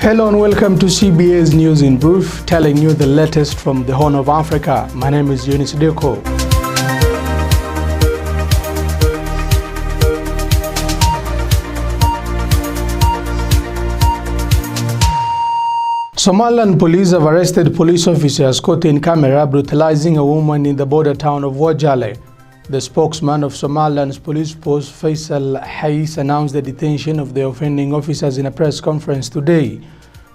Hello and welcome to CBA's News in Brief, telling you the latest from the Horn of Africa. My name is Yunis Dekow. Somiland police have arrested police officers caught in camera brutalizing a woman in the border town of Wajale. The spokesman of Somaliland's police post, Faisal Hais, announced the detention of the offending officers in a press conference today.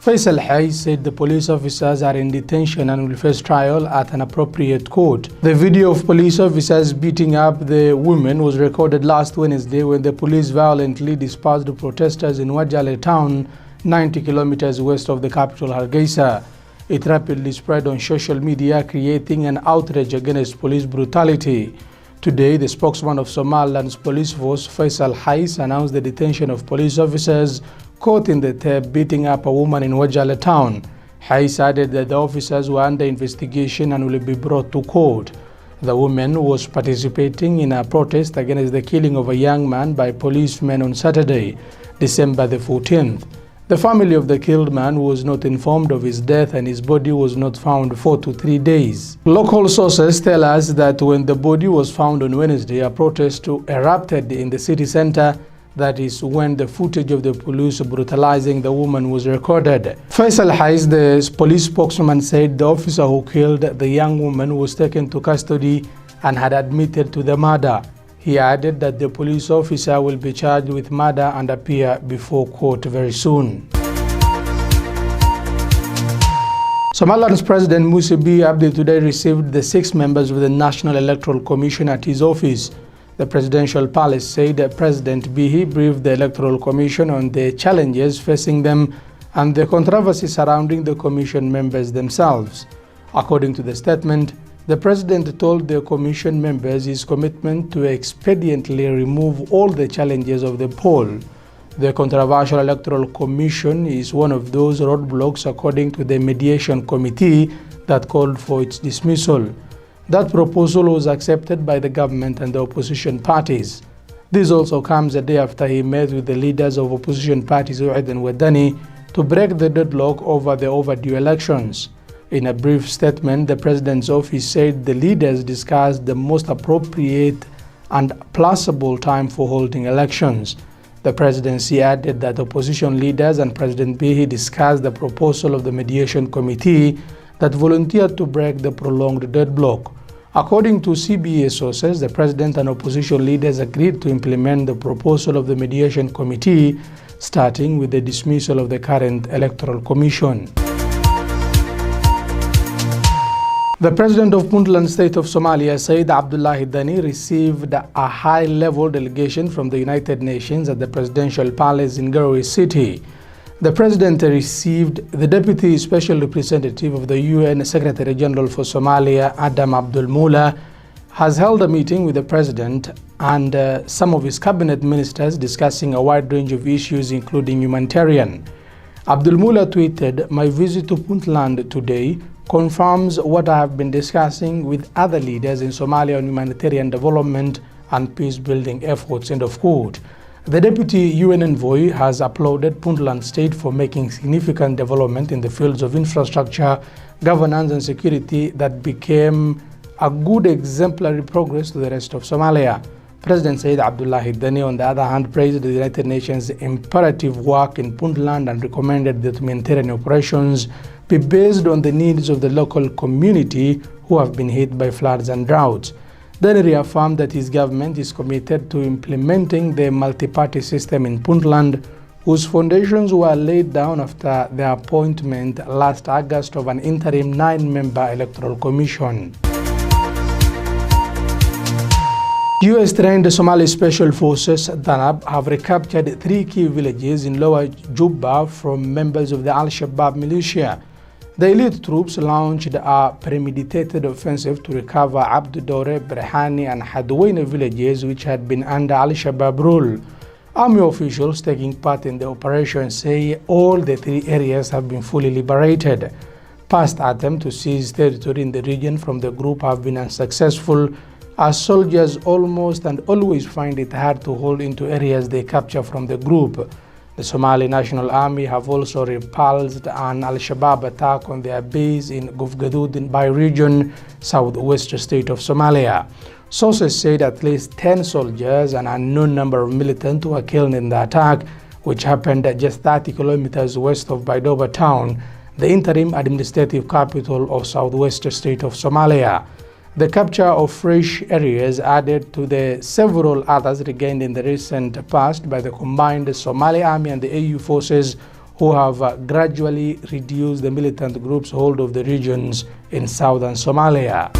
Faisal Hais said the police officers are in detention and will face trial at an appropriate court. The video of police officers beating up the woman was recorded last Wednesday when the police violently dispersed the protesters in Wajale town, 90 kilometers west of the capital Hargeisa. It rapidly spread on social media, creating an outrage against police brutality. Today, the spokesman of Somaliland's police force, Faisal Hais, announced the detention of police officers caught in the theft beating up a woman in Wajale town. Hais added that the officers were under investigation and will be brought to court. The woman was participating in a protest against the killing of a young man by policemen on Saturday, December the 14th. The family of the killed man was not informed of his death and his body was not found 4 to 3 days. Local sources tell us that when the body was found on Wednesday, a protest erupted in the city center. That is when the footage of the police brutalizing the woman was recorded. Faisal Hais, the police spokesman, said the officer who killed the young woman was taken to custody and had admitted to the murder. He added that the police officer will be charged with murder and appear before court very soon. Somaliland's President Musa Abdi today received the 6 members of the National Electoral Commission at his office. The presidential palace said that President Bihi briefed the Electoral Commission on the challenges facing them and the controversy surrounding the commission members themselves. According to the statement, the President told the Commission members his commitment to expediently remove all the challenges of the poll. The controversial Electoral Commission is one of those roadblocks, according to the Mediation Committee that called for its dismissal. That proposal was accepted by the government and the opposition parties. This also comes a day after he met with the leaders of opposition parties, U'id and Wadani, to break the deadlock over the overdue elections. In a brief statement, the President's office said the leaders discussed the most appropriate and plausible time for holding elections. The Presidency added that opposition leaders and President Bihi discussed the proposal of the Mediation Committee that volunteered to break the prolonged deadlock. According to CBA sources, the President and opposition leaders agreed to implement the proposal of the Mediation Committee, starting with the dismissal of the current Electoral Commission. The President of Puntland State of Somalia, Said Abdullahi Dani, received a high-level delegation from the United Nations at the Presidential Palace in Garowe City. The President received the Deputy Special Representative of the UN Secretary General for Somalia, Adam Abdul Mula, has held a meeting with the President and some of his cabinet ministers discussing a wide range of issues, including humanitarian. Abdul Mula tweeted, "My visit to Puntland today confirms what I have been discussing with other leaders in Somalia on humanitarian development and peace-building efforts." End of quote. The Deputy UN Envoy has applauded Puntland State for making significant development in the fields of infrastructure, governance and security that became a good exemplary progress to the rest of Somalia. President Said Abdullahi Dani, on the other hand, praised the United Nations' imperative work in Puntland and recommended that humanitarian operations be based on the needs of the local community who have been hit by floods and droughts. Then he reaffirmed that his government is committed to implementing the multi-party system in Puntland, whose foundations were laid down after the appointment last August of an interim 9-member electoral commission. US-trained Somali Special Forces (DANAB) have recaptured 3 key villages in Lower Juba from members of the Al-Shabaab militia. The elite troops launched a premeditated offensive to recover Abdudore, Brehani and Hadwayne villages which had been under Al-Shabaab rule. Army officials taking part in the operation say all the 3 areas have been fully liberated. Past attempts to seize territory in the region from the group have been unsuccessful, as soldiers almost and always find it hard to hold into areas they capture from the group. The Somali National Army have also repulsed an Al-Shabaab attack on their base in Gufgadood in Bai region, southwest state of Somalia. Sources said at least 10 soldiers and an unknown number of militants were killed in the attack, which happened at just 30 kilometers west of Baidoa town, the interim administrative capital of southwest state of Somalia. The capture of fresh areas added to the several others regained in the recent past by the combined Somali Army and the AU forces, who have gradually reduced the militant group's hold of the regions in southern Somalia.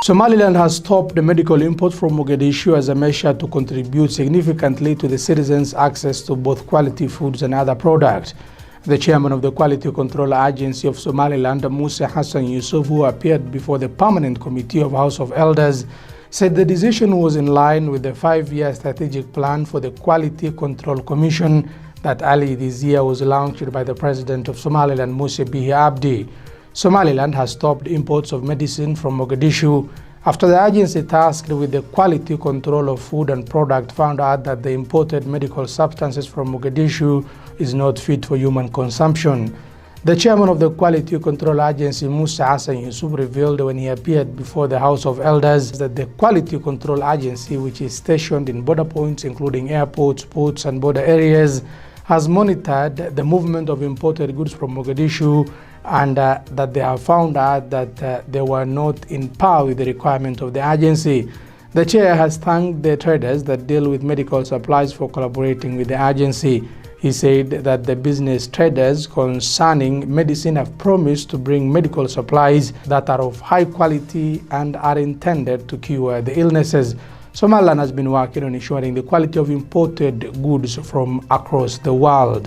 Somaliland has stopped the medical import from Mogadishu as a measure to contribute significantly to the citizens' access to both quality foods and other products. The chairman of the Quality Control Agency of Somaliland, Musa Hassan Yusuf, who appeared before the Permanent Committee of House of Elders, said the decision was in line with the 5-year strategic plan for the Quality Control Commission that early this year was launched by the President of Somaliland, Musa Bihi Abdi. Somaliland has stopped imports of medicine from Mogadishu after the agency tasked with the quality control of food and product found out that the imported medical substances from Mogadishu is not fit for human consumption. The chairman of the Quality Control Agency, Musa Hassan Yusuf, revealed when he appeared before the House of Elders that the Quality Control Agency, which is stationed in border points including airports, ports and border areas, has monitored the movement of imported goods from Mogadishu and that they have found out that they were not in par with the requirement of the agency. The chair has thanked the traders that deal with medical supplies for collaborating with the agency. He said that the business traders concerning medicine have promised to bring medical supplies that are of high quality and are intended to cure the illnesses. Somaliland has been working on ensuring the quality of imported goods from across the world.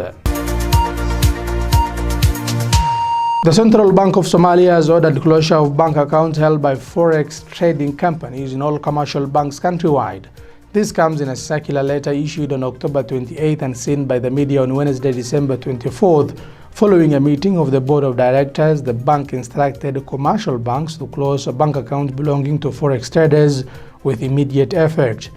The Central Bank of Somalia has ordered closure of bank accounts held by forex trading companies in all commercial banks countrywide. This comes in a circular letter issued on October 28 and seen by the media on Wednesday, December 24th. Following a meeting of the Board of Directors, the bank instructed commercial banks to close bank accounts belonging to forex traders with immediate effect.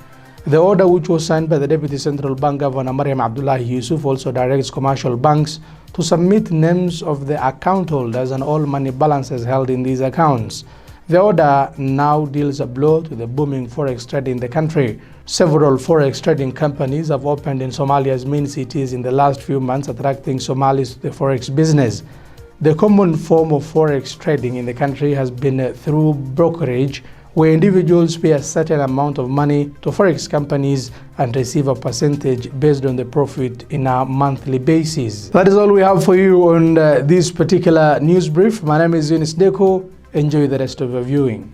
The order, which was signed by the Deputy Central Bank Governor Mariam Abdullahi Yusuf, also directs commercial banks to submit names of the account holders and all money balances held in these accounts. The order now deals a blow to the booming forex trade in the country. Several forex trading companies have opened in Somalia's main cities in the last few months, attracting Somalis to the forex business. The common form of forex trading in the country has been through brokerage, where individuals pay a certain amount of money to forex companies and receive a percentage based on the profit in a monthly basis. That is all we have for you on this particular news brief. My name is Yunis Dekow. Enjoy the rest of your viewing.